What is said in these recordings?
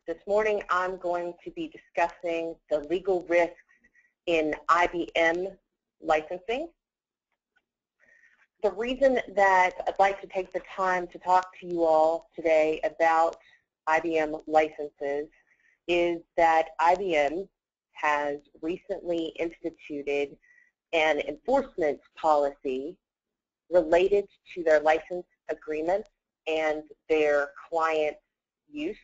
This morning I'm going to be discussing the legal risks in IBM licensing. The reason that I'd like to take the time to talk to you all today about IBM licenses is that IBM has recently instituted an enforcement policy related to their license agreements and their client use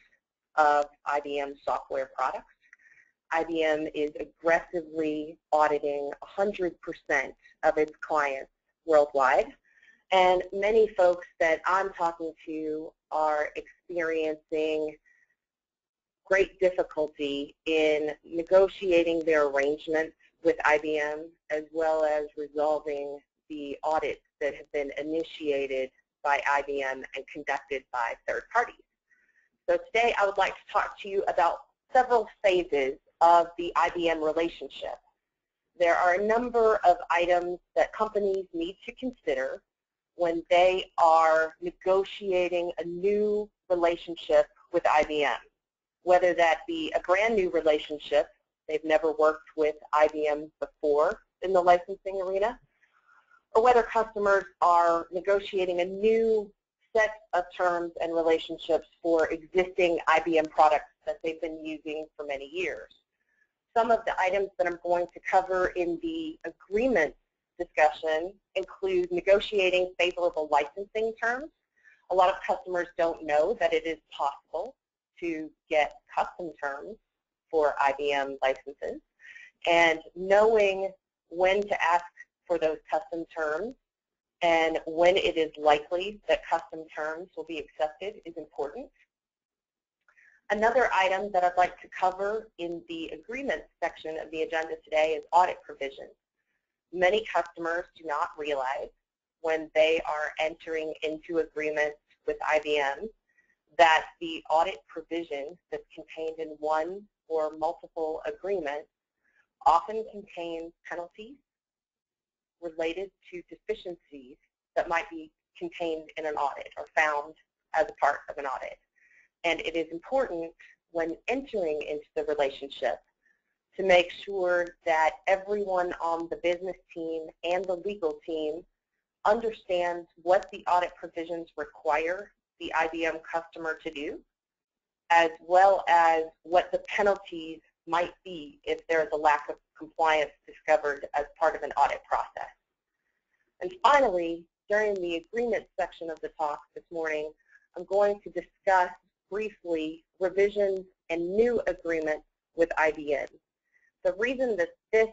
of IBM software products. IBM is aggressively auditing 100% of its clients worldwide, and many folks that I'm talking to are experiencing great difficulty in negotiating their arrangements with IBM, as well as resolving the audits that have been initiated by IBM and conducted by third parties. So today I would like to talk to you about several phases of the IBM relationship. There are a number of items that companies need to consider when they are negotiating a new relationship with IBM, whether that be a brand new relationship, they've never worked with IBM before in the licensing arena, or whether customers are negotiating a new set of terms and relationships for existing IBM products that they've been using for many years. Some of the items that I'm going to cover in the agreement discussion include negotiating favorable licensing terms. A lot of customers don't know that it is possible to get custom terms for IBM licenses, and knowing when to ask for those custom terms and when it is likely that custom terms will be accepted is important. Another item that I'd like to cover in the agreement section of the agenda today is audit provisions. Many customers do not realize when they are entering into agreements with IBM that the audit provision that's contained in one or multiple agreements often contains penalties related to deficiencies that might be contained in an audit or found as a part of an audit. And it is important when entering into the relationship to make sure that everyone on the business team and the legal team understands what the audit provisions require the IBM customer to do, as well as what the penalties might be if there is a lack of compliance discovered as part of an audit process. And finally, during the agreement section of the talk this morning, I'm going to discuss briefly revisions and new agreements with IBM. The reason that this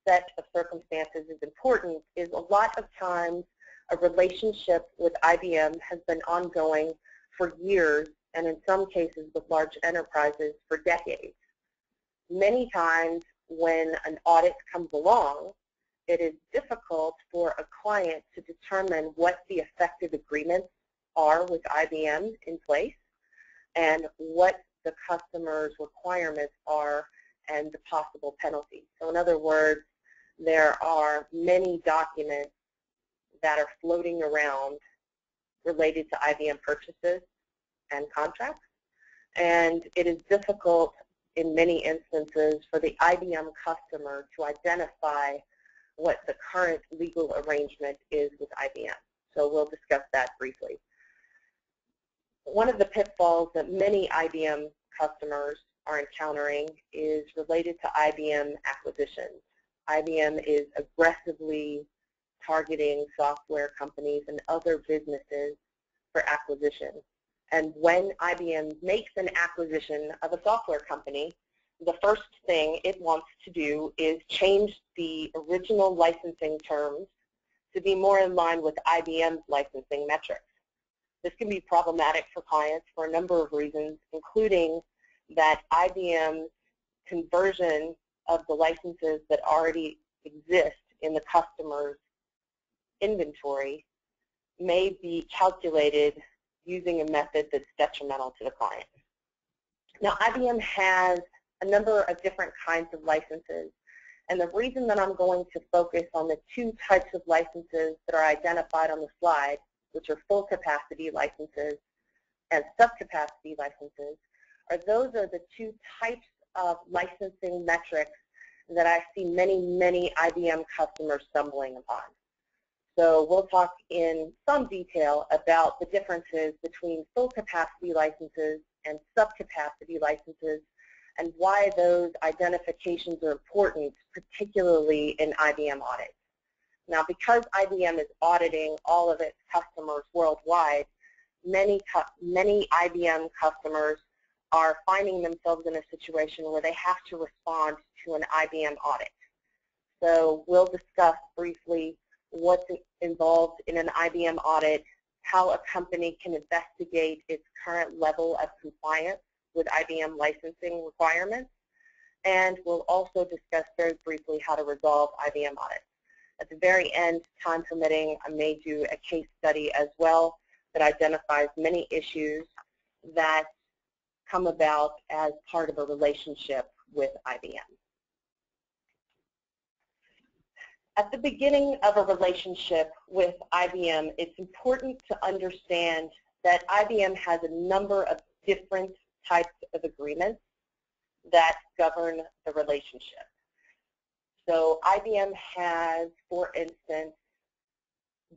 set of circumstances is important is a lot of times a relationship with IBM has been ongoing for years, and in some cases with large enterprises for decades. Many times when an audit comes along, it is difficult for a client to determine what the effective agreements are with IBM in place and what the customer's requirements are and the possible penalties. So in other words, there are many documents that are floating around related to IBM purchases and contracts, and it is difficult in many instances for the IBM customer to identify what the current legal arrangement is with IBM. So we'll discuss that briefly. One of the pitfalls that many IBM customers are encountering is related to IBM acquisitions. IBM is aggressively targeting software companies and other businesses for acquisition. And when IBM makes an acquisition of a software company, the first thing it wants to do is change the original licensing terms to be more in line with IBM's licensing metrics. This can be problematic for clients for a number of reasons, including that IBM's conversion of the licenses that already exist in the customer's inventory may be calculated using a method that's detrimental to the client. Now, IBM has a number of different kinds of licenses, and the reason that I'm going to focus on the two types of licenses that are identified on the slide, which are full capacity licenses and subcapacity licenses, those are the two types of licensing metrics that I see many IBM customers stumbling upon. So we'll talk in some detail about the differences between full capacity licenses and subcapacity licenses and why those identifications are important, particularly in IBM audits. Now, because IBM is auditing all of its customers worldwide, many IBM customers are finding themselves in a situation where they have to respond to an IBM audit. So we'll discuss briefly what's involved in an IBM audit, how a company can investigate its current level of compliance with IBM licensing requirements, and we'll also discuss very briefly how to resolve IBM audits. At the very end, time permitting, I may do a case study as well that identifies many issues that come about as part of a relationship with IBM. At the beginning of a relationship with IBM, it's important to understand that IBM has a number of different types of agreements that govern the relationship. So IBM has, for instance,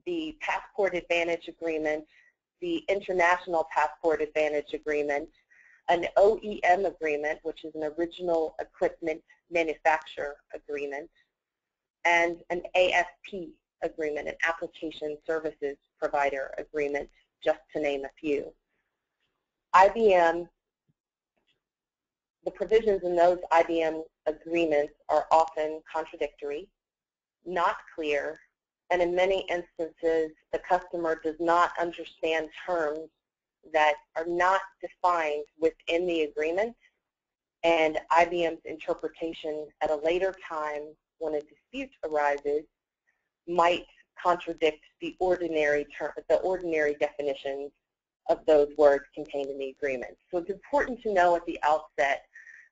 the Passport Advantage Agreement, the International Passport Advantage Agreement, an OEM agreement, which is an Original Equipment Manufacturer Agreement, and an ASP agreement, an Application Services Provider Agreement, just to name a few. IBM, the provisions in those IBM agreements are often contradictory, not clear, and in many instances, the customer does not understand terms that are not defined within the agreement, and IBM's interpretation at a later time when a dispute arises might contradict the ordinary definitions of those words contained in the agreement. So it's important to know at the outset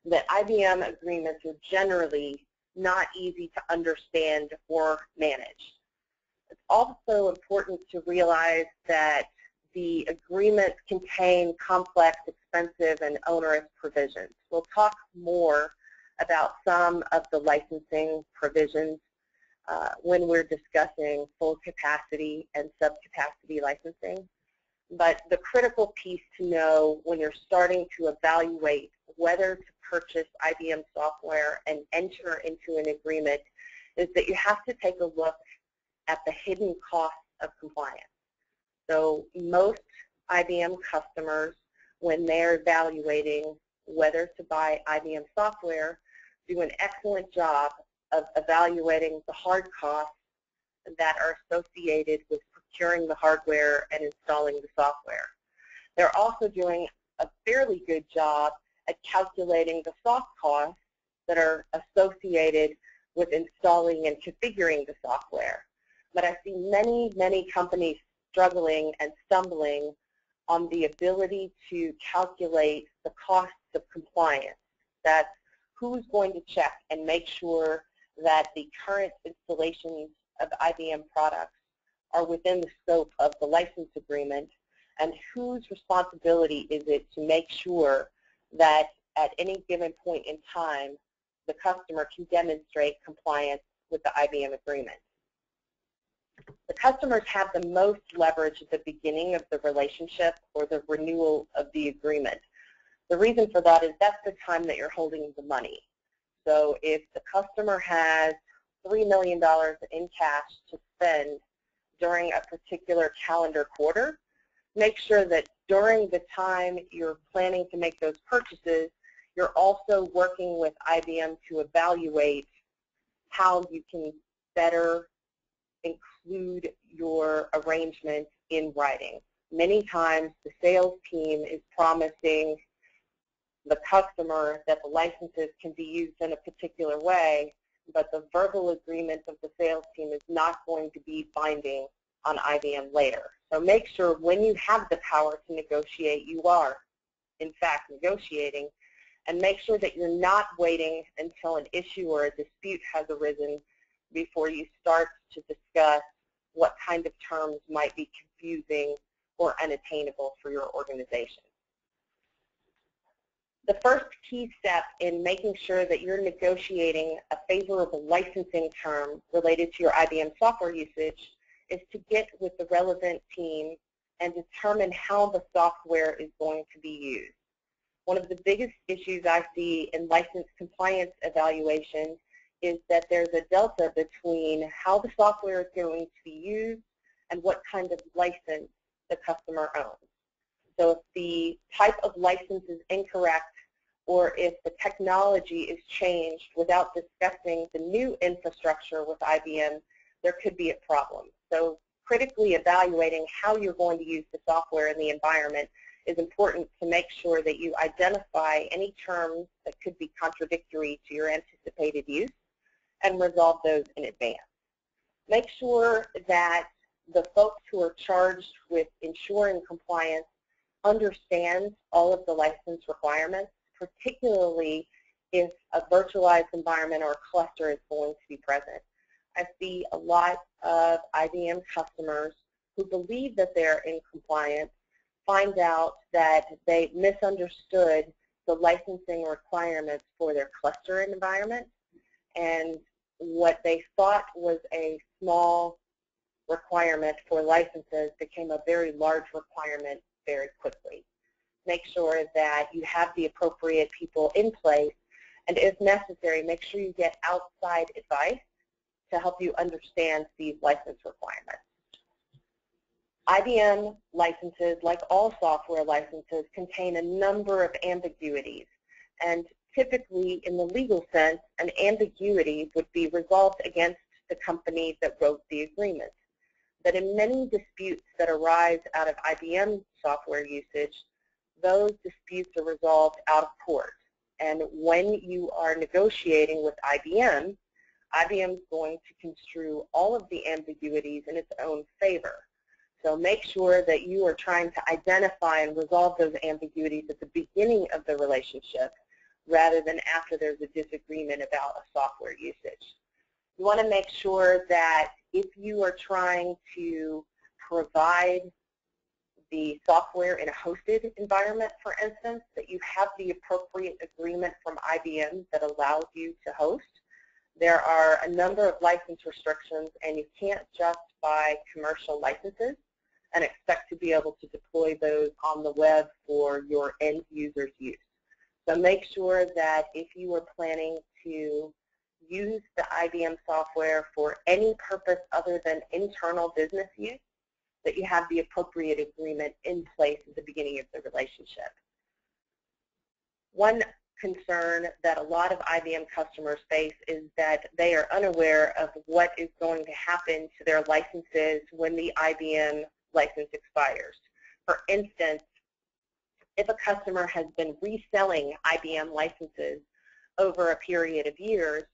that IBM agreements are generally not easy to understand or manage. It's also important to realize that the agreements contain complex, expensive, and onerous provisions. We'll talk more about some of the licensing provisions when we're discussing full capacity and subcapacity licensing. But the critical piece to know when you're starting to evaluate whether to purchase IBM software and enter into an agreement is that you have to take a look at the hidden costs of compliance. So most IBM customers, when they're evaluating whether to buy IBM software, do an excellent job of evaluating the hard costs that are associated with procuring the hardware and installing the software. They're also doing a fairly good job at calculating the soft costs that are associated with installing and configuring the software. But I see many companies struggling and stumbling on the ability to calculate the costs of compliance. That's who's going to check and make sure that the current installations of IBM products are within the scope of the license agreement, and whose responsibility is it to make sure that at any given point in time the customer can demonstrate compliance with the IBM agreement. The customers have the most leverage at the beginning of the relationship or the renewal of the agreement. The reason for that is that's the time that you're holding the money. So if the customer has $3 million in cash to spend during a particular calendar quarter, make sure that during the time you're planning to make those purchases, you're also working with IBM to evaluate how you can better include your arrangement in writing. Many times the sales team is promising the customer that the licenses can be used in a particular way, but the verbal agreement of the sales team is not going to be binding on IBM later. So make sure when you have the power to negotiate, you are, in fact, negotiating, and make sure that you're not waiting until an issue or a dispute has arisen before you start to discuss what kind of terms might be confusing or unattainable for your organization. The first key step in making sure that you're negotiating a favorable licensing term related to your IBM software usage is to get with the relevant team and determine how the software is going to be used. One of the biggest issues I see in license compliance evaluations is that there's a delta between how the software is going to be used and what kind of license the customer owns. So if the type of license is incorrect, or if the technology is changed without discussing the new infrastructure with IBM, there could be a problem. So critically evaluating how you're going to use the software in the environment is important to make sure that you identify any terms that could be contradictory to your anticipated use and resolve those in advance. Make sure that the folks who are charged with ensuring compliance understand all of the license requirements, particularly if a virtualized environment or a cluster is going to be present. I see a lot of IBM customers who believe that they're in compliance find out that they misunderstood the licensing requirements for their cluster environment, and what they thought was a small requirement for licenses became a very large requirement very quickly. Make sure that you have the appropriate people in place, and if necessary, make sure you get outside advice to help you understand these license requirements. IBM licenses, like all software licenses, contain a number of ambiguities, and typically in the legal sense, an ambiguity would be resolved against the company that wrote the agreement. But in many disputes that arise out of IBM software usage, those disputes are resolved out of court. And when you are negotiating with IBM, IBM is going to construe all of the ambiguities in its own favor. So make sure that you are trying to identify and resolve those ambiguities at the beginning of the relationship rather than after there's a disagreement about a software usage. You want to make sure that if you are trying to provide the software in a hosted environment, for instance, that you have the appropriate agreement from IBM that allows you to host. There are a number of license restrictions, and you can't just buy commercial licenses and expect to be able to deploy those on the web for your end users' use. So make sure that if you are planning to use the IBM software for any purpose other than internal business use, that you have the appropriate agreement in place at the beginning of the relationship. One concern that a lot of IBM customers face is that they are unaware of what is going to happen to their licenses when the IBM license expires. For instance, if a customer has been reselling IBM licenses over a period of years,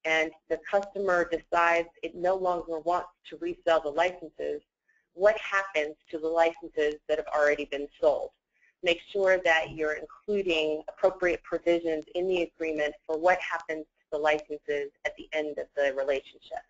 and the customer decides it no longer wants to resell the licenses, what happens to the licenses that have already been sold? Make sure that you're including appropriate provisions in the agreement for what happens to the licenses at the end of the relationship.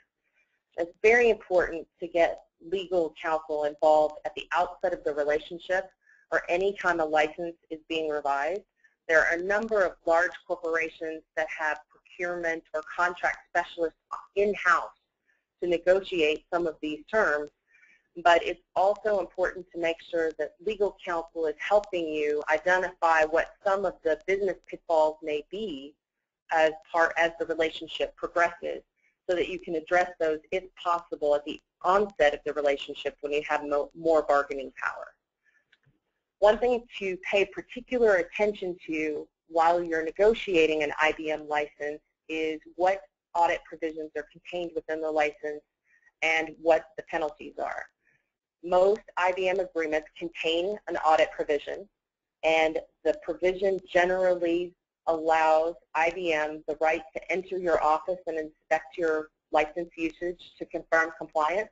It's very important to get legal counsel involved at the outset of the relationship or any time a license is being revised. There are a number of large corporations that have procurement or contract specialists in-house to negotiate some of these terms, but it's also important to make sure that legal counsel is helping you identify what some of the business pitfalls may be as the relationship progresses, so that you can address those, if possible, at the onset of the relationship when you have more bargaining power. One thing to pay particular attention to while you're negotiating an IBM license is what audit provisions are contained within the license and what the penalties are. Most IBM agreements contain an audit provision, and the provision generally allows IBM the right to enter your office and inspect your license usage to confirm compliance.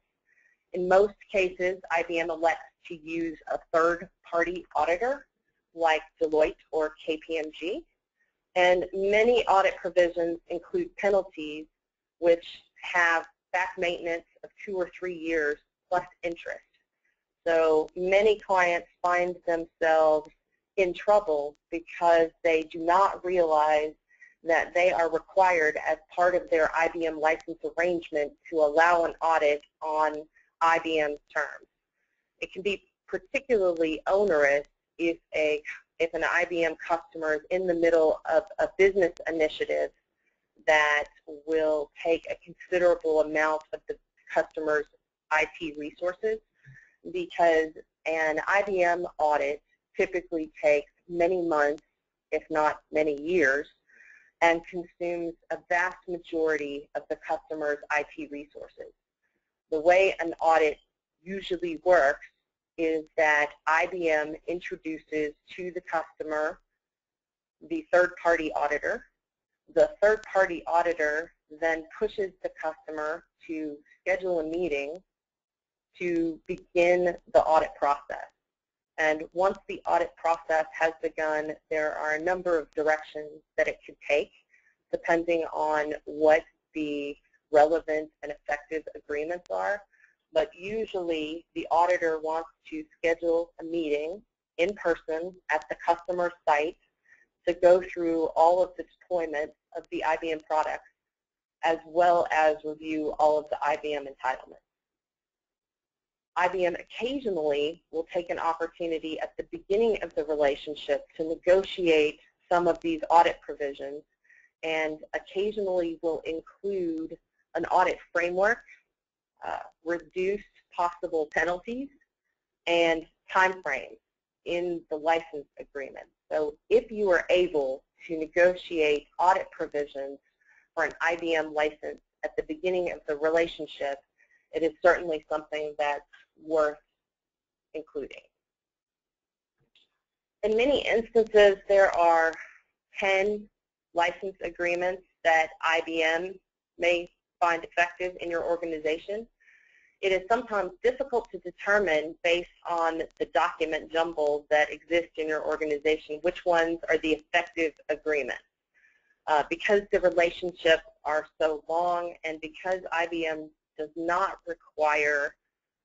In most cases, IBM elects to use a third-party auditor like Deloitte or KPMG, and many audit provisions include penalties which have back maintenance of 2 or 3 years plus interest. So many clients find themselves in trouble because they do not realize that they are required as part of their IBM license arrangement to allow an audit on IBM's terms. It can be particularly onerous if an IBM customer is in the middle of a business initiative that will take a considerable amount of the customer's IT resources, because an IBM audit typically takes many months, if not many years, and consumes a vast majority of the customer's IT resources. The way an audit usually works is that IBM introduces to the customer the third-party auditor. The third-party auditor then pushes the customer to schedule a meeting to begin the audit process. And once the audit process has begun, there are a number of directions that it could take, depending on what the relevant and effective agreements are. But usually, the auditor wants to schedule a meeting in person at the customer site to go through all of the deployments of the IBM products, as well as review all of the IBM entitlements. IBM occasionally will take an opportunity at the beginning of the relationship to negotiate some of these audit provisions, and occasionally will include an audit framework, reduced possible penalties, and timeframes in the license agreement. So if you are able to negotiate audit provisions for an IBM license at the beginning of the relationship, it is certainly something that's worth including. In many instances, there are 10 license agreements that IBM may find effective in your organization. It is sometimes difficult to determine, based on the document jumble that exists in your organization, which ones are the effective agreements. Because the relationships are so long, and because IBM does not require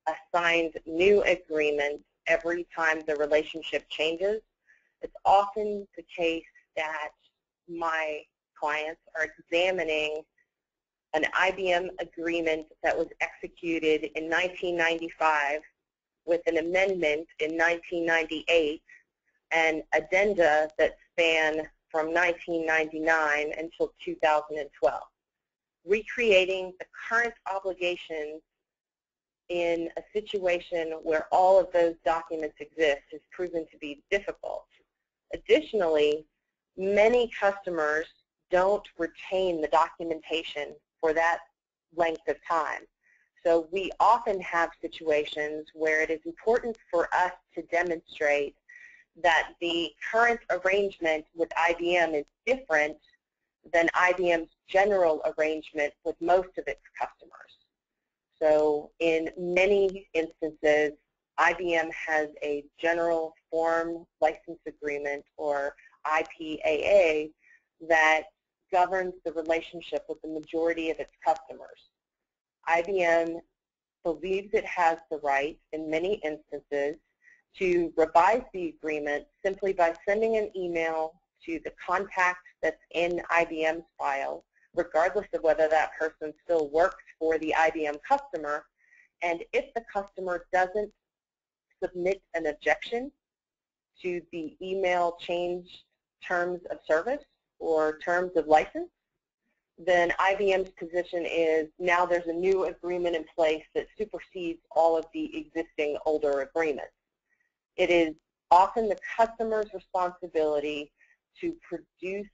a signed new agreement every time the relationship changes, it's often the case that my clients are examining an IBM agreement that was executed in 1995 with an amendment in 1998 and addenda that span from 1999 until 2012. Recreating the current obligations in a situation where all of those documents exist has proven to be difficult. Additionally, many customers don't retain the documentation for that length of time. So we often have situations where it is important for us to demonstrate that the current arrangement with IBM is different than IBM's general arrangement with most of its customers. So in many instances, IBM has a general form license agreement, or IPAA, that governs the relationship with the majority of its customers. IBM believes it has the right, in many instances, to revise the agreement simply by sending an email to the contact that's in IBM's file, regardless of whether that person still works for the IBM customer. And if the customer doesn't submit an objection to the email change terms of service or terms of license, then IBM's position is now there's a new agreement in place that supersedes all of the existing older agreements. It is often the customer's responsibility to produce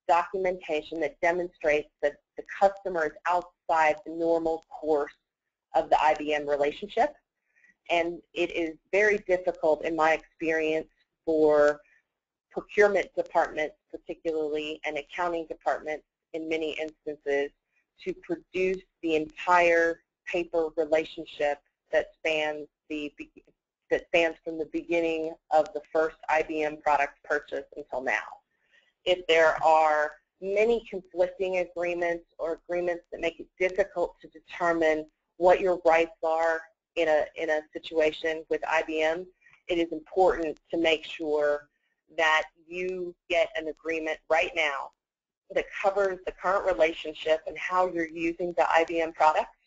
documentation that demonstrates that the customer is outside the normal course of the IBM relationship. And it is very difficult, in my experience, for procurement departments particularly, and accounting departments in many instances, to produce the entire paper relationship that spans from the beginning of the first IBM product purchase until now. If there are many conflicting agreements or agreements that make it difficult to determine what your rights are in a situation with IBM, it is important to make sure that you get an agreement right now that covers the current relationship and how you're using the IBM products,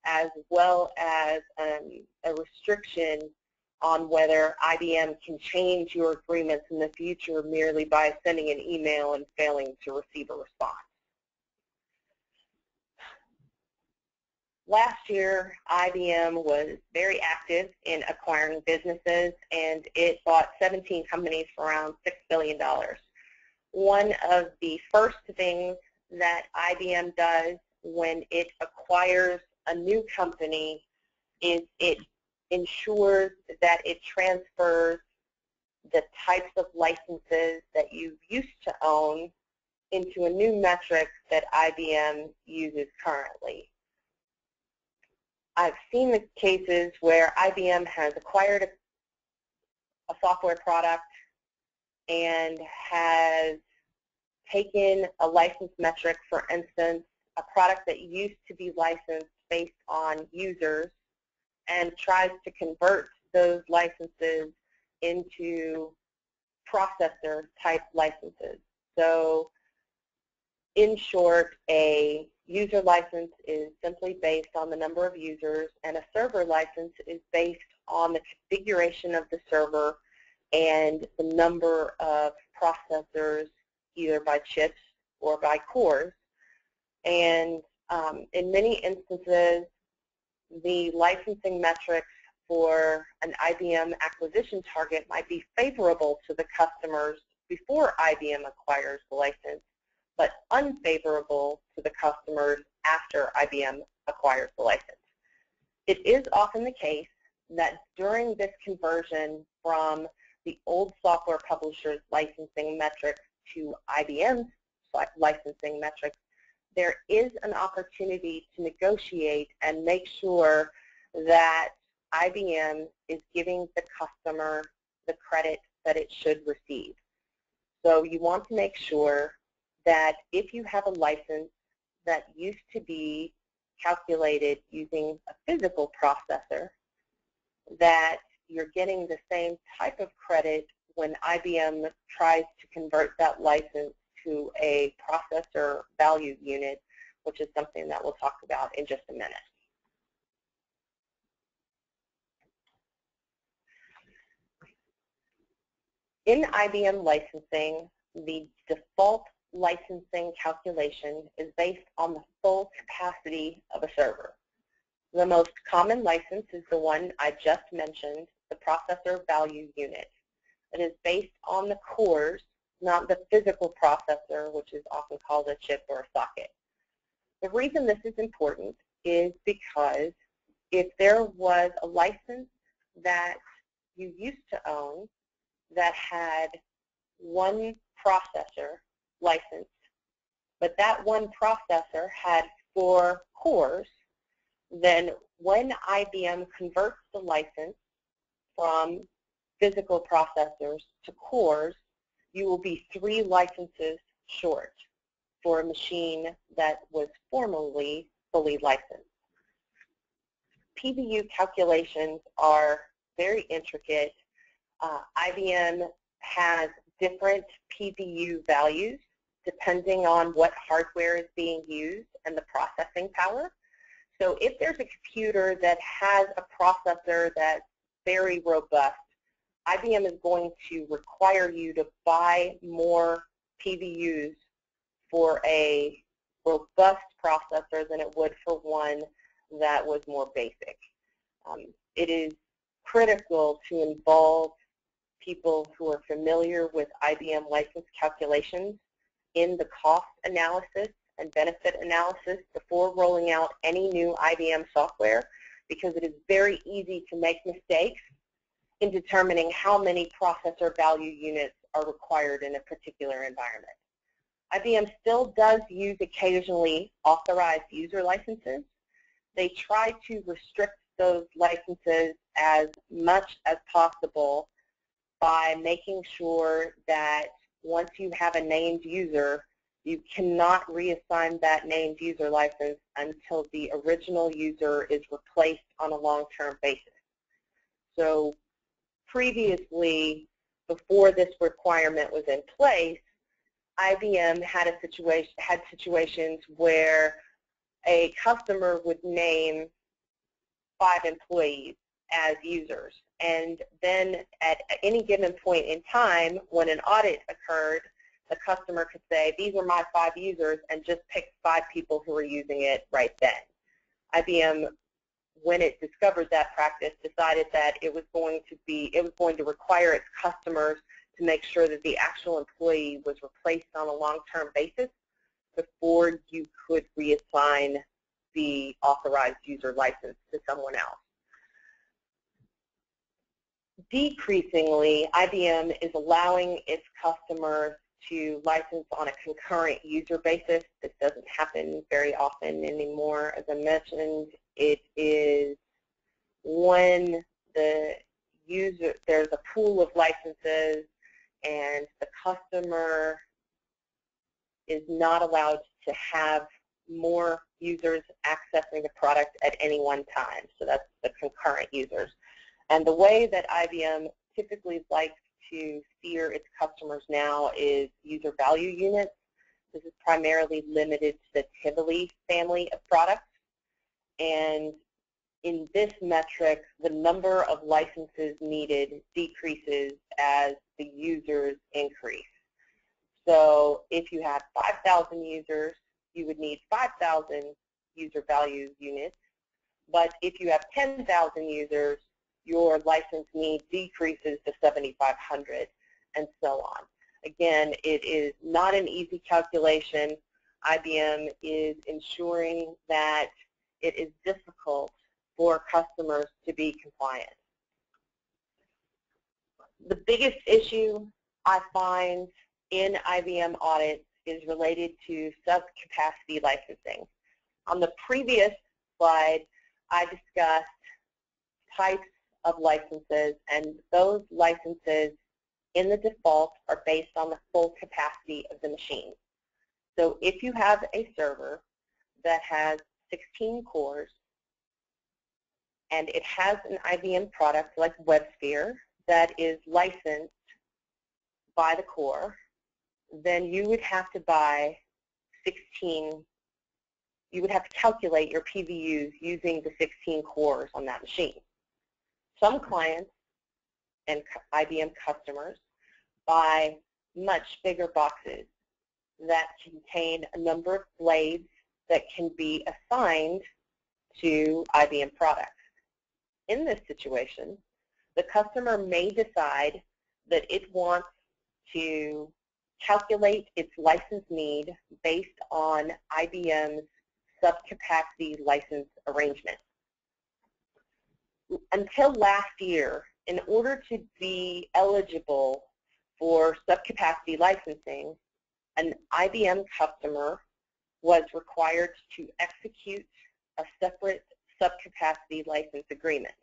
as well as a restriction on whether IBM can change your agreements in the future merely by sending an email and failing to receive a response. Last year, IBM was very active in acquiring businesses, and it bought 17 companies for around $6 billion. One of the first things that IBM does when it acquires a new company is it ensures that it transfers the types of licenses that you used to own into a new metric that IBM uses currently. I've seen the cases where IBM has acquired a software product and has taken a license metric, for instance, a product that used to be licensed based on users, and tries to convert those licenses into processor-type licenses. So, in short, a user license is simply based on the number of users, and a server license is based on the configuration of the server and the number of processors, either by chips or by cores. And in many instances, the licensing metrics for an IBM acquisition target might be favorable to the customers before IBM acquires the license, but unfavorable to the customers after IBM acquires the license. It is often the case that during this conversion from the old software publisher's licensing metrics to IBM's licensing metrics, there is an opportunity to negotiate and make sure that IBM is giving the customer the credit that it should receive. So you want to make sure that if you have a license that used to be calculated using a physical processor, that you're getting the same type of credit when IBM tries to convert that license to a processor value unit, which is something that we'll talk about in just a minute. In IBM licensing, the default licensing calculation is based on the full capacity of a server. The most common license is the one I just mentioned, the processor value unit. It is based on the cores, not the physical processor, which is often called a chip or a socket. The reason this is important is because if there was a license that you used to own that had one processor license, but that one processor had 4 cores, then when IBM converts the license from physical processors to cores, you will be 3 licenses short for a machine that was formerly fully licensed. PVU calculations are very intricate. IBM has different PVU values depending on what hardware is being used and the processing power. So if there's a computer that has a processor that's very robust, IBM is going to require you to buy more PVUs for a robust processor than it would for one that was more basic. It is critical to involve people who are familiar with IBM license calculations in the cost analysis and benefit analysis before rolling out any new IBM software, because it is very easy to make mistakes in determining how many processor value units are required in a particular environment. IBM still does use occasionally authorized user licenses. They try to restrict those licenses as much as possible by making sure that once you have a named user, you cannot reassign that named user license until the original user is replaced on a long-term basis. So previously, before this requirement was in place, IBM had situations where a customer would name 5 employees as users, and then at any given point in time when an audit occurred, the customer could say, these are my 5 users, and just pick 5 people who were using it right then. IBM, when it discovered that practice, decided that it was going to require its customers to make sure that the actual employee was replaced on a long-term basis before you could reassign the authorized user license to someone else. Decreasingly, IBM is allowing its customers to license on a concurrent user basis. This doesn't happen very often anymore. As I mentioned, it is when there's a pool of licenses and the customer is not allowed to have more users accessing the product at any one time. So that's the concurrent users. And the way that IBM typically likes to steer its customers now is user value units. This is primarily limited to the Tivoli family of products. And in this metric, the number of licenses needed decreases as the users increase. So if you have 5,000 users, you would need 5,000 user value units. But if you have 10,000 users, your license need decreases to 7,500, and so on. Again, it is not an easy calculation. IBM is ensuring that it is difficult for customers to be compliant. The biggest issue I find in IBM audits is related to subcapacity licensing. On the previous slide, I discussed types of licenses, and those licenses in the default are based on the full capacity of the machine. So if you have a server that has 16 cores and it has an IBM product like WebSphere that is licensed by the core, then you would have to buy 16, you would have to calculate your PVUs using the 16 cores on that machine. Some clients and IBM customers buy much bigger boxes that contain a number of blades that can be assigned to IBM products. In this situation, the customer may decide that it wants to calculate its license need based on IBM's subcapacity license arrangement. Until last year, in order to be eligible for subcapacity licensing, an IBM customer was required to execute a separate subcapacity license agreement.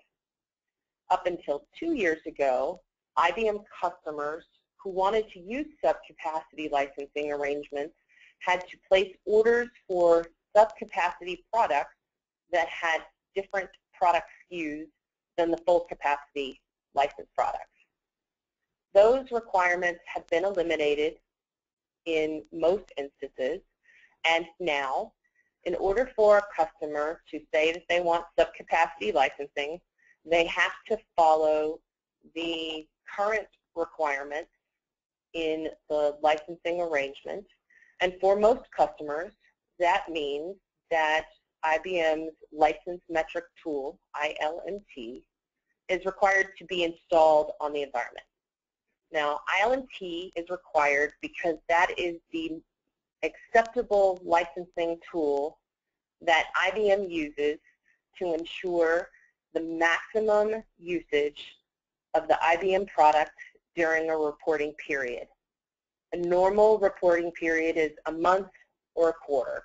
Up until 2 years ago, IBM customers who wanted to use subcapacity licensing arrangements had to place orders for subcapacity products that had different product SKUs than the full capacity licensed products. Those requirements have been eliminated in most instances, and now, in order for a customer to say that they want subcapacity licensing, they have to follow the current requirements in the licensing arrangement. And for most customers, that means that IBM's license metric tool, ILMT, is required to be installed on the environment. Now, ILMT is required because that is the acceptable licensing tool that IBM uses to ensure the maximum usage of the IBM product during a reporting period. A normal reporting period is a month or a quarter.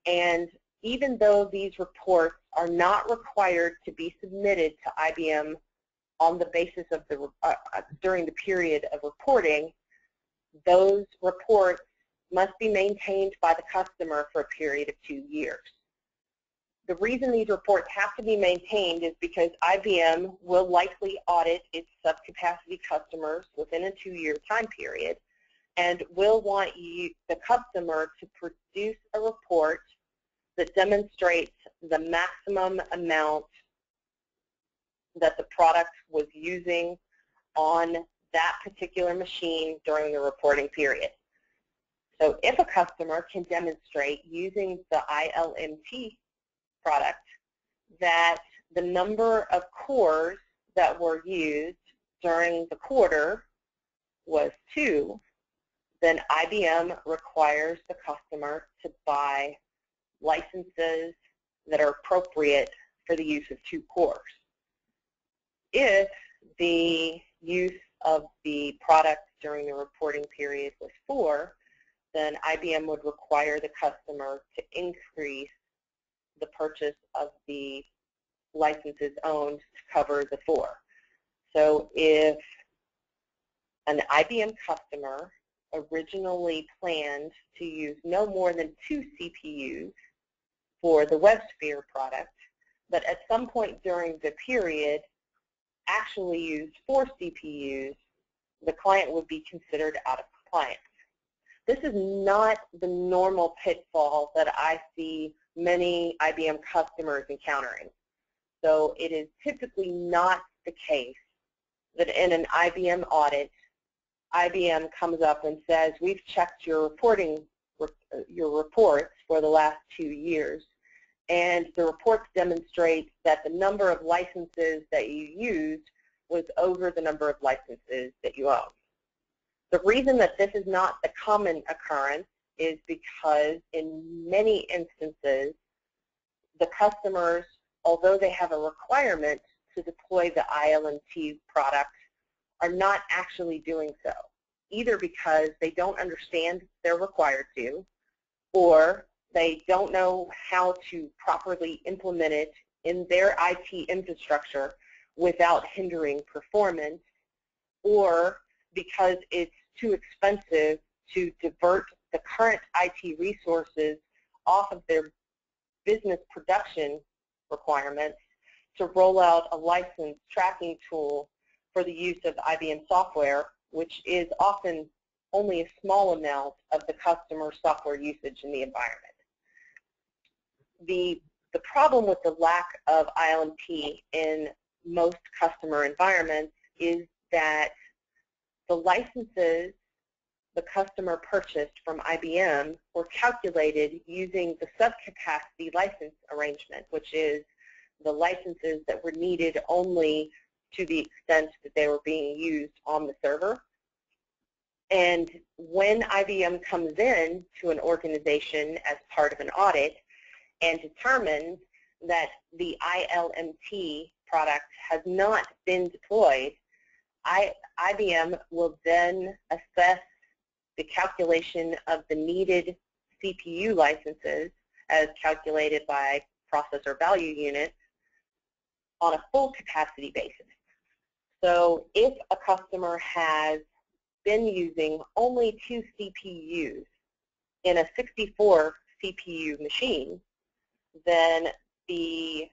And even though these reports are not required to be submitted to IBM on the basis of the during the period of reporting, those reports must be maintained by the customer for a period of 2 years. The reason these reports have to be maintained is because IBM will likely audit its subcapacity customers within a 2-year time period and will want you, the customer, to produce a report that demonstrates the maximum amount that the product was using on that particular machine during the reporting period. So if a customer can demonstrate using the ILMT product that the number of cores that were used during the quarter was 2, then IBM requires the customer to buy licenses that are appropriate for the use of 2 cores. If the use of the product during the reporting period was 4, then IBM would require the customer to increase the purchase of the licenses owned to cover the 4. So if an IBM customer originally planned to use no more than 2 CPUs for the WebSphere product, but at some point during the period actually used 4 CPUs, the client would be considered out of compliance. This is not the normal pitfall that I see many IBM customers encountering. So it is typically not the case that in an IBM audit, IBM comes up and says, we've checked your reports for the last 2 years, and the reports demonstrate that the number of licenses that you used was over the number of licenses that you own. The reason that this is not the common occurrence is because in many instances, the customers, although they have a requirement to deploy the ILMT product, are not actually doing so, either because they don't understand they're required to, or they don't know how to properly implement it in their IT infrastructure without hindering performance, or because it's too expensive to divert the current IT resources off of their business production requirements to roll out a license tracking tool for the use of IBM software, which is often only a small amount of the customer software usage in the environment. The problem with the lack of ILMT in most customer environments is that the licenses the customer purchased from IBM were calculated using the subcapacity license arrangement, which is the licenses that were needed only to the extent that they were being used on the server. And when IBM comes in to an organization as part of an audit and determines that the ILMT product has not been deployed, IBM will then assess the calculation of the needed CPU licenses as calculated by processor value units on a full capacity basis. So if a customer has been using only 2 CPUs in a 64 CPU machine, then the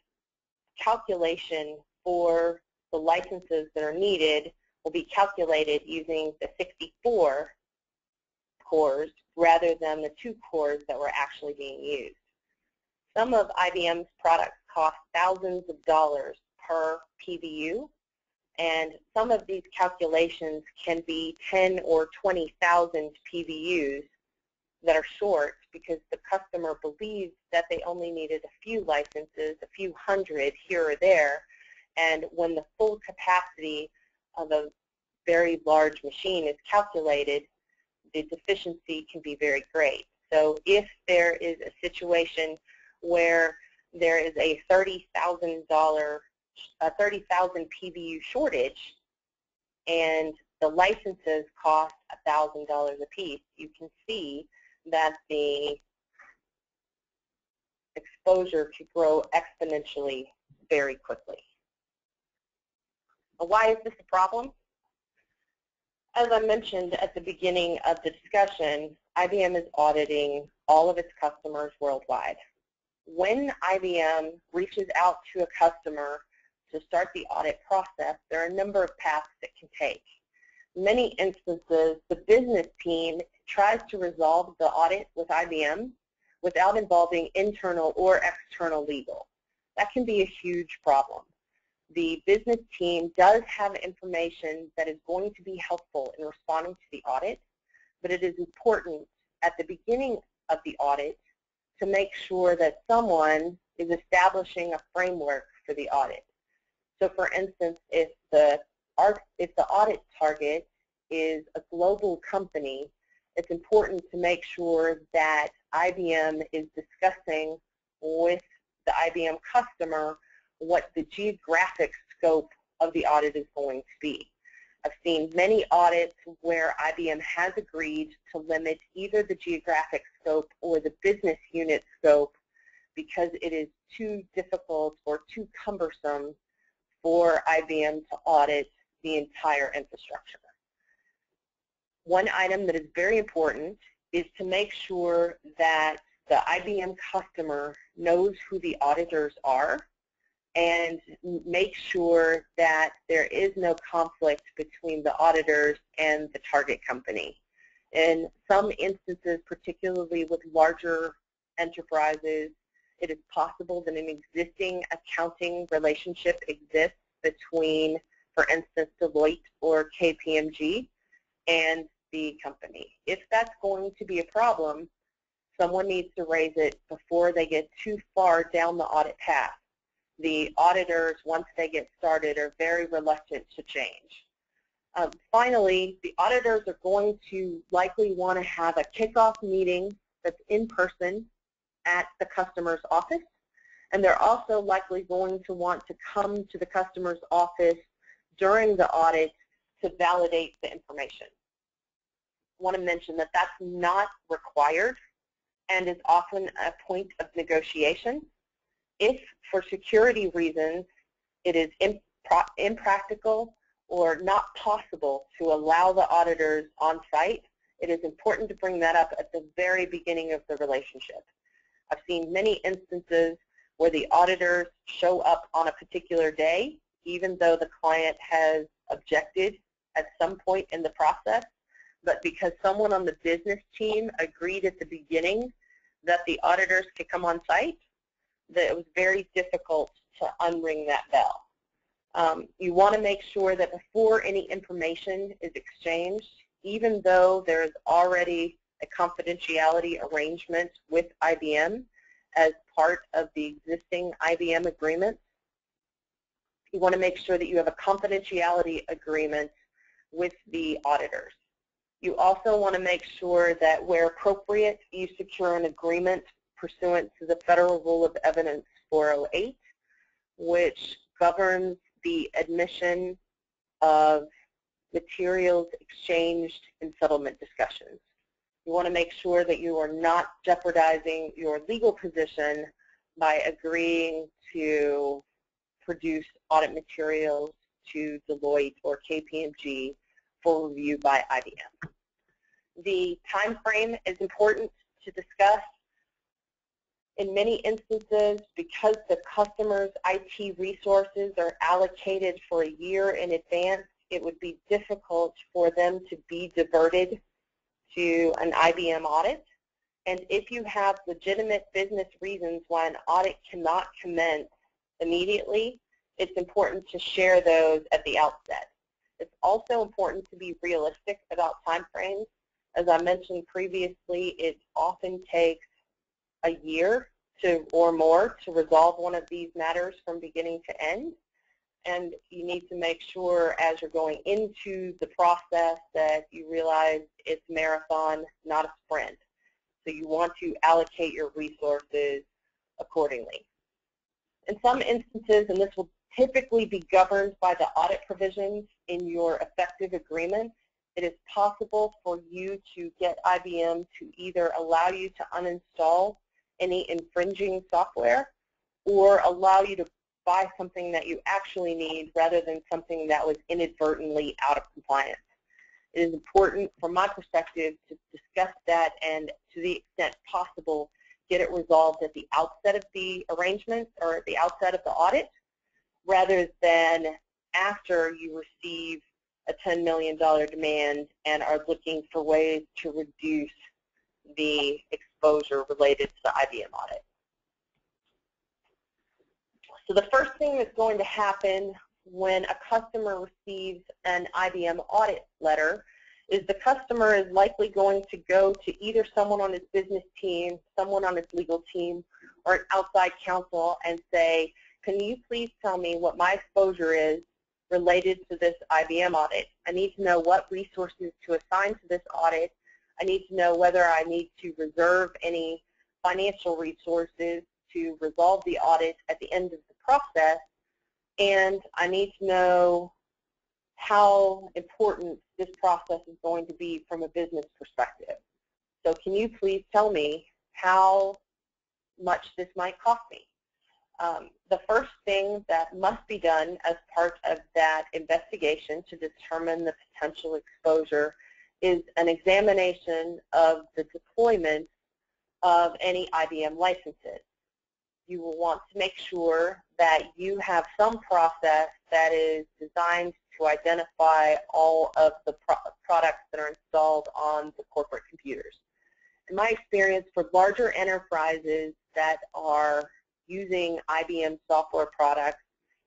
calculation for the licenses that are needed will be calculated using the 64 cores rather than the 2 cores that were actually being used. Some of IBM's products cost thousands of dollars per PBU, and some of these calculations can be 10 or 20,000 PBUs that are short because the customer believes that they only needed a few licenses, a few hundred here or there, and when the full capacity of a very large machine is calculated, the deficiency can be very great. So if there is a situation where there is a $30,000 PBU shortage and the licenses cost $1,000 a piece, you can see that the exposure could grow exponentially very quickly. Why is this a problem? As I mentioned at the beginning of the discussion, IBM is auditing all of its customers worldwide. when IBM reaches out to a customer to start the audit process, there are a number of paths it can take. In many instances, the business team tries to resolve the audit with IBM without involving internal or external legal. That can be a huge problem. The business team does have information that is going to be helpful in responding to the audit, but it is important at the beginning of the audit to make sure that someone is establishing a framework for the audit. So for instance, if the audit target is a global company, it's important to make sure that IBM is discussing with the IBM customer what the geographic scope of the audit is going to be. I've seen many audits where IBM has agreed to limit either the geographic scope or the business unit scope because it is too difficult or too cumbersome for IBM to audit the entire infrastructure. One item that is very important is to make sure that the IBM customer knows who the auditors are and make sure that there is no conflict between the auditors and the target company. In some instances, particularly with larger enterprises, it is possible that an existing accounting relationship exists between, for instance, Deloitte or KPMG and the company. If that's going to be a problem, someone needs to raise it before they get too far down the audit path. The auditors, once they get started, are very reluctant to change. Finally, the auditors are going to likely want to have a kickoff meeting that's in person at the customer's office, and they're also likely going to want to come to the customer's office during the audit to validate the information. I want to mention that that's not required and is often a point of negotiation. If, for security reasons, it is impractical or not possible to allow the auditors on site, it is important to bring that up at the very beginning of the relationship. I've seen many instances where the auditors show up on a particular day, even though the client has objected at some point in the process, but because someone on the business team agreed at the beginning that the auditors could come on site, that it was very difficult to unring that bell. You want to make sure that before any information is exchanged, even though there is already a confidentiality arrangement with IBM as part of the existing IBM agreement, you want to make sure that you have a confidentiality agreement with the auditors. You also want to make sure that where appropriate, you secure an agreement pursuant to the Federal Rule of Evidence 408, which governs the admission of materials exchanged in settlement discussions. You want to make sure that you are not jeopardizing your legal position by agreeing to produce audit materials to Deloitte or KPMG for review by IBM. The time frame is important to discuss. In many instances, because the customer's IT resources are allocated for a year in advance, it would be difficult for them to be diverted to an IBM audit. And if you have legitimate business reasons why an audit cannot commence immediately, it's important to share those at the outset. It's also important to be realistic about timeframes. As I mentioned previously, it often takes a year or more to resolve one of these matters from beginning to end. And you need to make sure as you're going into the process that you realize it's a marathon, not a sprint. So you want to allocate your resources accordingly. In some instances, and this will typically be governed by the audit provisions in your effective agreement, it is possible for you to get IBM to either allow you to uninstall any infringing software or allow you to buy something that you actually need rather than something that was inadvertently out of compliance. It is important from my perspective to discuss that and to the extent possible get it resolved at the outset of the arrangement or at the outset of the audit, rather than after you receive a $10 million demand and are looking for ways to reduce the exposure related to the IBM audit. So the first thing that's going to happen when a customer receives an IBM audit letter is the customer is likely going to go to either someone on his business team, someone on his legal team, or an outside counsel and say, can you please tell me what my exposure is related to this IBM audit? I need to know what resources to assign to this audit. I need to know whether I need to reserve any financial resources to resolve the audit at the end of the process, and I need to know how important this process is going to be from a business perspective. So can you please tell me how much this might cost me? The first thing that must be done as part of that investigation to determine the potential exposure is an examination of the deployment of any IBM licenses. You will want to make sure that you have some process that is designed to identify all of the products that are installed on the corporate computers. In my experience, for larger enterprises that are using IBM software products,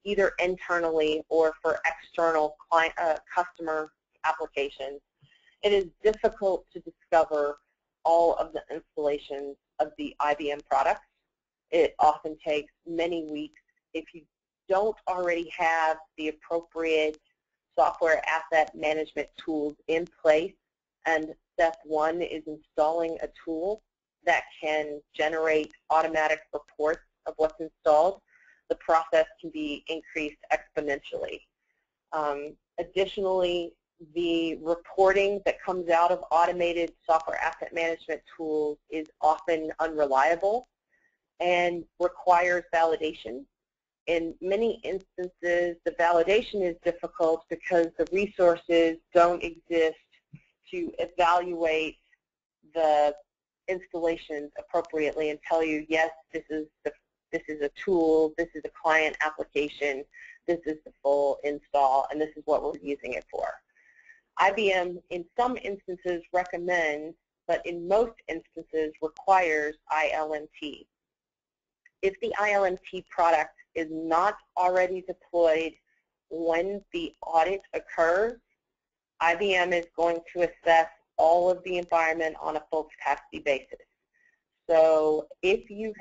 either internally or for external client, customer applications, it is difficult to discover all of the installations of the IBM products. It often takes many weeks. If you don't already have the appropriate software asset management tools in place, and step one is installing a tool that can generate automatic reports of what's installed, the process can be increased exponentially. Additionally, the reporting that comes out of automated software asset management tools is often unreliable and requires validation. In many instances, the validation is difficult because the resources don't exist to evaluate the installations appropriately and tell you, yes, this is a tool, this is a client application, this is the full install, and this is what we're using it for. IBM, in some instances, recommends, but in most instances requires ILMT. If the ILMT product is not already deployed when the audit occurs, IBM is going to assess all of the environment on a full capacity basis. So if your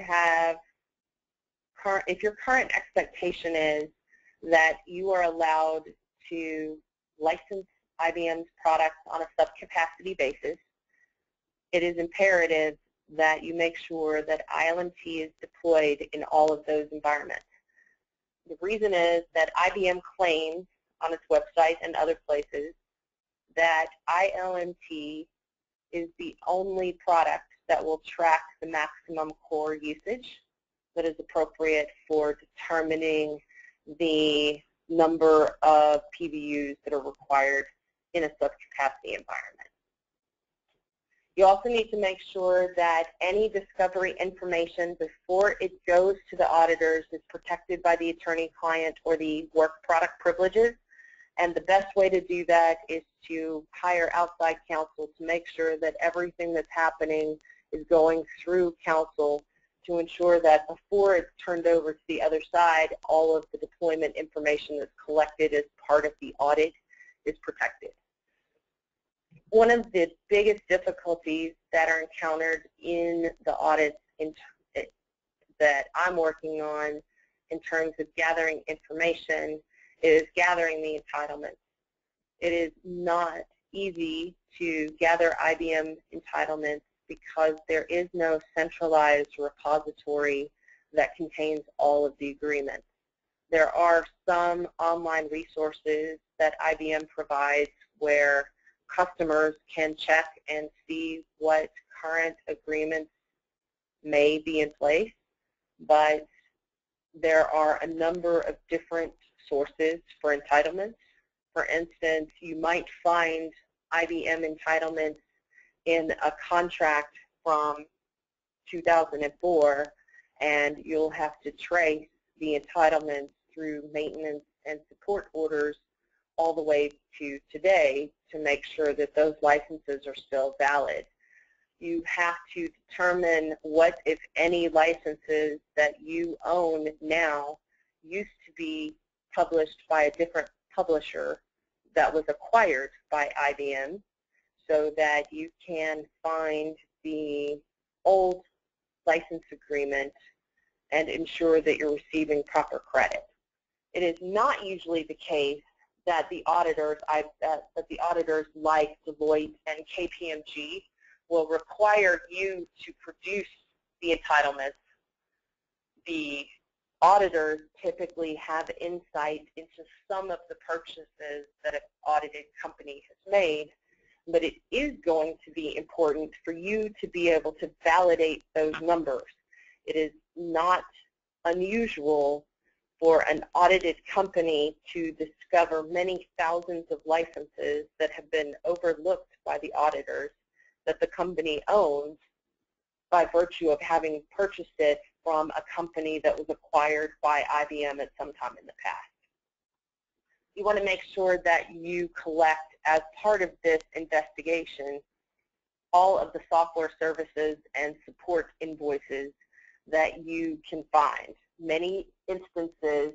current expectation is that you are allowed to license IBM's products on a sub-capacity basis, it is imperative that you make sure that ILMT is deployed in all of those environments. The reason is that IBM claims on its website and other places that ILMT is the only product that will track the maximum core usage that is appropriate for determining the number of PVUs that are required in a sub-capacity environment. You also need to make sure that any discovery information before it goes to the auditors is protected by the attorney-client or the work product privileges. And the best way to do that is to hire outside counsel to make sure that everything that's happening is going through counsel to ensure that before it's turned over to the other side, all of the deployment information that's collected as part of the audit is protected. One of the biggest difficulties that are encountered in the audits that I'm working on in terms of gathering information is gathering the entitlements. It is not easy to gather IBM entitlements because there is no centralized repository that contains all of the agreements. There are some online resources that IBM provides where customers can check and see what current agreements may be in place, but there are a number of different sources for entitlements. For instance, you might find IBM entitlements in a contract from 2004, and you'll have to trace the entitlements through maintenance and support orders all the way to today to make sure that those licenses are still valid. You have to determine what, if any, licenses that you own now used to be published by a different publisher that was acquired by IBM, so that you can find the old license agreement and ensure that you're receiving proper credit. It is not usually the case that the auditors like Deloitte and KPMG will require you to produce the entitlements. The auditors typically have insight into some of the purchases that an audited company has made, but it is going to be important for you to be able to validate those numbers. It is not unusual for an audited company to discover many thousands of licenses that have been overlooked by the auditors that the company owns by virtue of having purchased it from a company that was acquired by IBM at some time in the past. You want to make sure that you collect, as part of this investigation, all of the software services and support invoices that you can find. In many instances,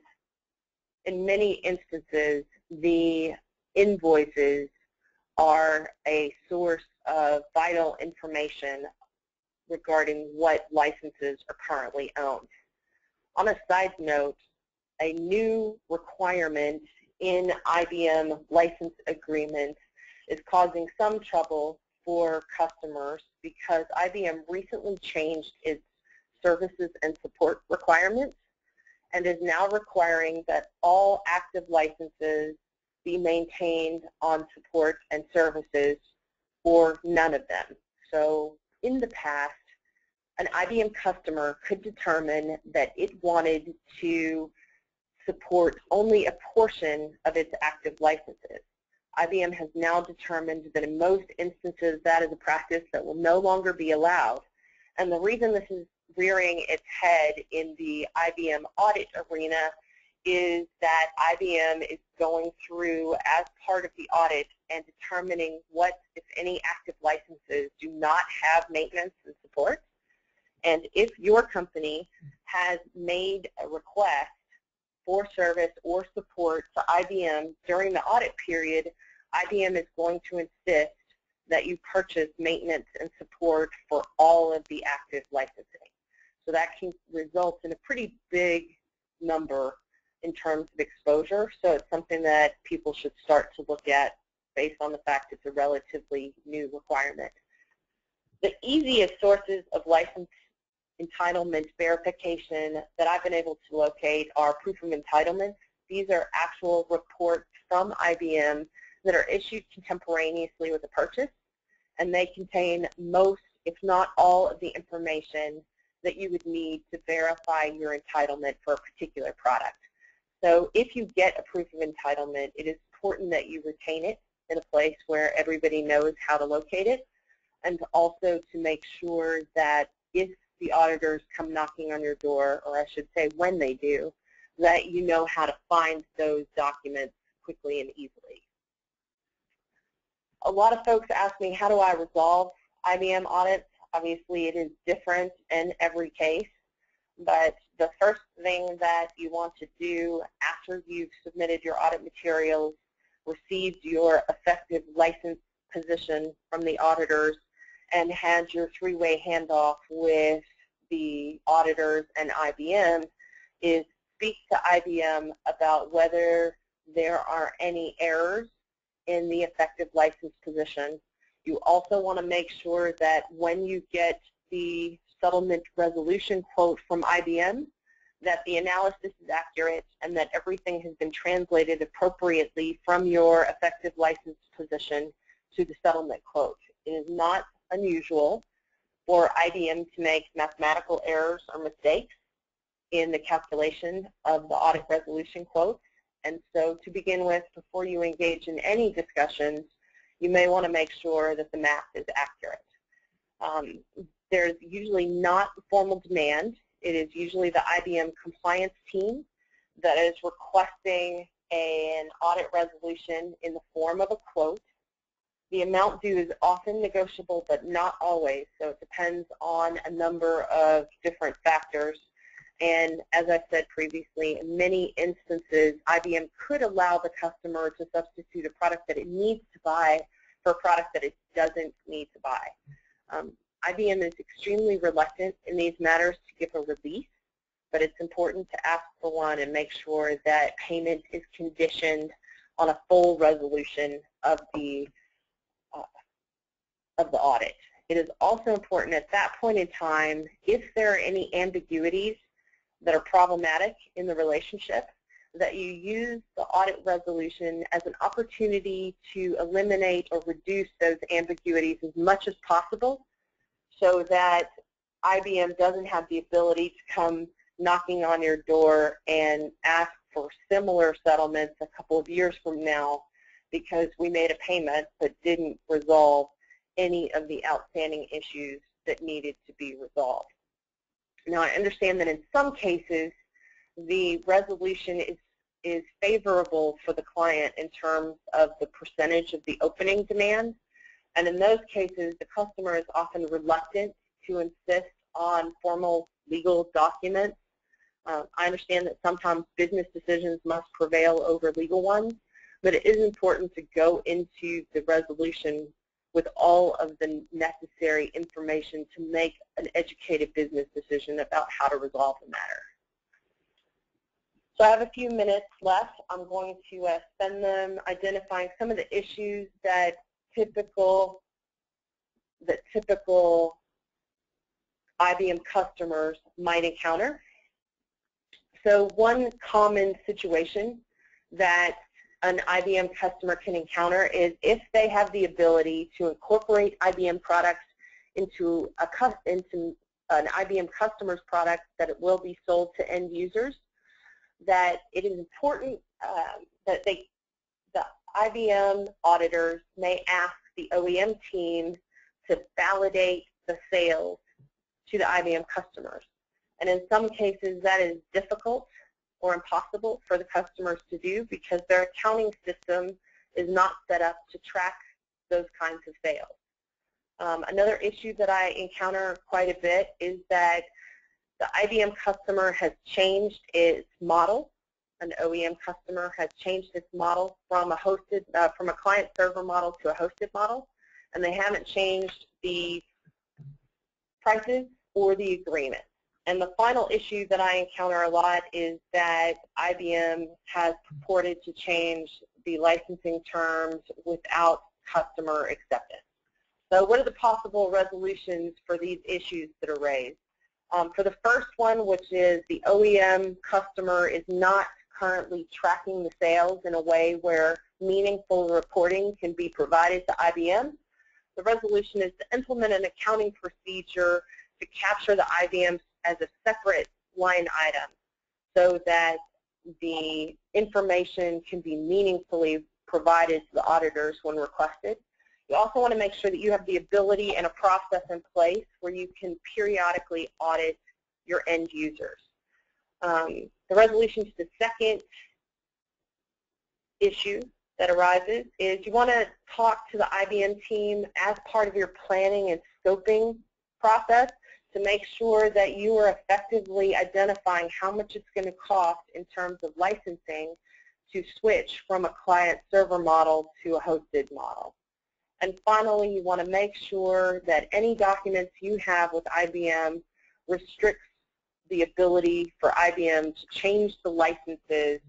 the invoices are a source of vital information regarding what licenses are currently owned. On a side note, a new requirement in IBM license agreements is causing some trouble for customers because IBM recently changed its services and support requirements and is now requiring that all active licenses be maintained on support and services, or none of them. So in the past, an IBM customer could determine that it wanted to support only a portion of its active licenses. IBM has now determined that in most instances that is a practice that will no longer be allowed. And the reason this is rearing its head in the IBM audit arena is that IBM is going through, as part of the audit, and determining what, if any, active licenses do not have maintenance and support. And if your company has made a request for service or support to IBM during the audit period, IBM is going to insist that you purchase maintenance and support for all of the active licensing. So that can result in a pretty big number in terms of exposure. So it's something that people should start to look at based on the fact it's a relatively new requirement. The easiest sources of license entitlement verification that I've been able to locate are proof of entitlements. These are actual reports from IBM that are issued contemporaneously with the purchase, and they contain most, if not all, of the information that you would need to verify your entitlement for a particular product. So if you get a proof of entitlement, it is important that you retain it in a place where everybody knows how to locate it, and also to make sure that if the auditors come knocking on your door, or I should say when they do, that you know how to find those documents quickly and easily. A lot of folks ask me, how do I resolve IBM audits? Obviously, it is different in every case, but the first thing that you want to do after you've submitted your audit materials, received your effective license position from the auditors, and had your three-way handoff with the auditors and IBM, is speak to IBM about whether there are any errors in the effective license position. You also want to make sure that when you get the settlement resolution quote from IBM, that the analysis is accurate and that everything has been translated appropriately from your effective license position to the settlement quote. It is not unusual for IBM to make mathematical errors or mistakes in the calculation of the audit resolution quote. And so to begin with, before you engage in any discussions, you may want to make sure that the math is accurate. There's usually not formal demand. It is usually the IBM compliance team that is requesting an audit resolution in the form of a quote. The amount due is often negotiable, but not always, so it depends on a number of different factors. And as I said previously, in many instances, IBM could allow the customer to substitute a product that it needs to buy for a product that it doesn't need to buy. IBM is extremely reluctant in these matters to give a release, but it's important to ask for one and make sure that payment is conditioned on a full resolution of the audit. It is also important at that point in time, if there are any ambiguities that are problematic in the relationship, that you use the audit resolution as an opportunity to eliminate or reduce those ambiguities as much as possible, so that IBM doesn't have the ability to come knocking on your door and ask for similar settlements a couple of years from now because we made a payment but didn't resolve any of the outstanding issues that needed to be resolved. Now, I understand that in some cases the resolution is favorable for the client in terms of the percentage of the opening demand, and in those cases the customer is often reluctant to insist on formal legal documents. I understand that sometimes business decisions must prevail over legal ones, but it is important to go into the resolution with all of the necessary information to make an educated business decision about how to resolve the matter. So I have a few minutes left. I'm going to spend them identifying some of the issues that typical IBM customers might encounter. So one common situation that an IBM customer can encounter is if they have the ability to incorporate IBM products into an IBM customer's product that it will be sold to end users, that it is important that the IBM auditors may ask the OEM team to validate the sales to the IBM customers. And in some cases that is difficult or impossible for the customers to do because their accounting system is not set up to track those kinds of sales. Another issue that I encounter quite a bit is that the IBM customer has changed its model. An OEM customer has changed its model from a client-server model to a hosted model, and they haven't changed the prices or the agreement. And the final issue that I encounter a lot is that IBM has purported to change the licensing terms without customer acceptance. So what are the possible resolutions for these issues that are raised? For the first one, which is the OEM customer is not currently tracking the sales in a way where meaningful reporting can be provided to IBM, the resolution is to implement an accounting procedure to capture the IBM as a separate line item so that the information can be meaningfully provided to the auditors when requested. You also want to make sure that you have the ability and a process in place where you can periodically audit your end users. The resolution to the second issue that arises is you want to talk to the IBM team as part of your planning and scoping process to make sure that you are effectively identifying how much it's going to cost in terms of licensing to switch from a client-server model to a hosted model. And finally, you want to make sure that any documents you have with IBM restricts the ability for IBM to change the licenses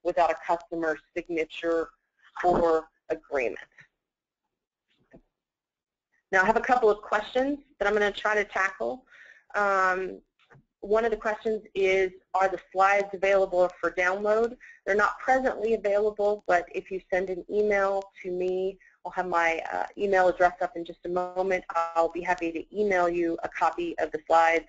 without a customer's signature or agreement. Now I have a couple of questions that I'm going to try to tackle. One of the questions is, are the slides available for download? They're not presently available, but if you send an email to me, I'll have my email address up in just a moment. I'll be happy to email you a copy of the slides.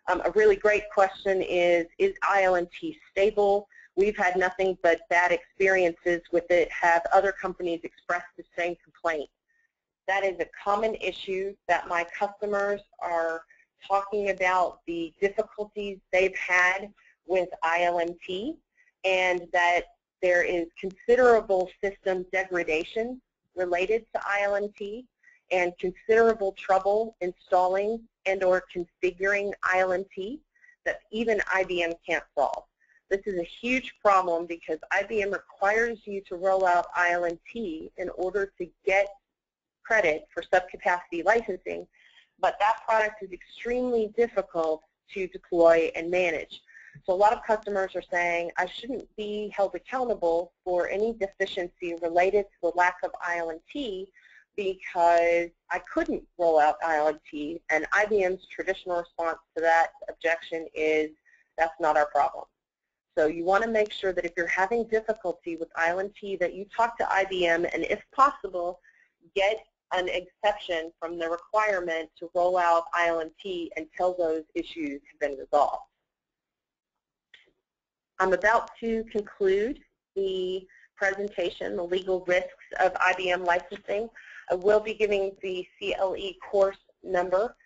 A really great question is ILMT stable? We've had nothing but bad experiences with it. Have other companies expressed the same complaint? That is a common issue that my customers are talking about, the difficulties they've had with ILMT, and that there is considerable system degradation related to ILMT and considerable trouble installing and or configuring ILMT that even IBM can't solve. This is a huge problem because IBM requires you to roll out ILMT in order to get credit for subcapacity licensing, but that product is extremely difficult to deploy and manage. So a lot of customers are saying, I shouldn't be held accountable for any deficiency related to the lack of ILMT because I couldn't roll out ILMT, and IBM's traditional response to that objection is, that's not our problem. So you want to make sure that if you're having difficulty with ILMT that you talk to IBM and, if possible, get an exception from the requirement to roll out ILMT until those issues have been resolved. I'm about to conclude the presentation, the legal risks of IBM licensing. I will be giving the CLE course number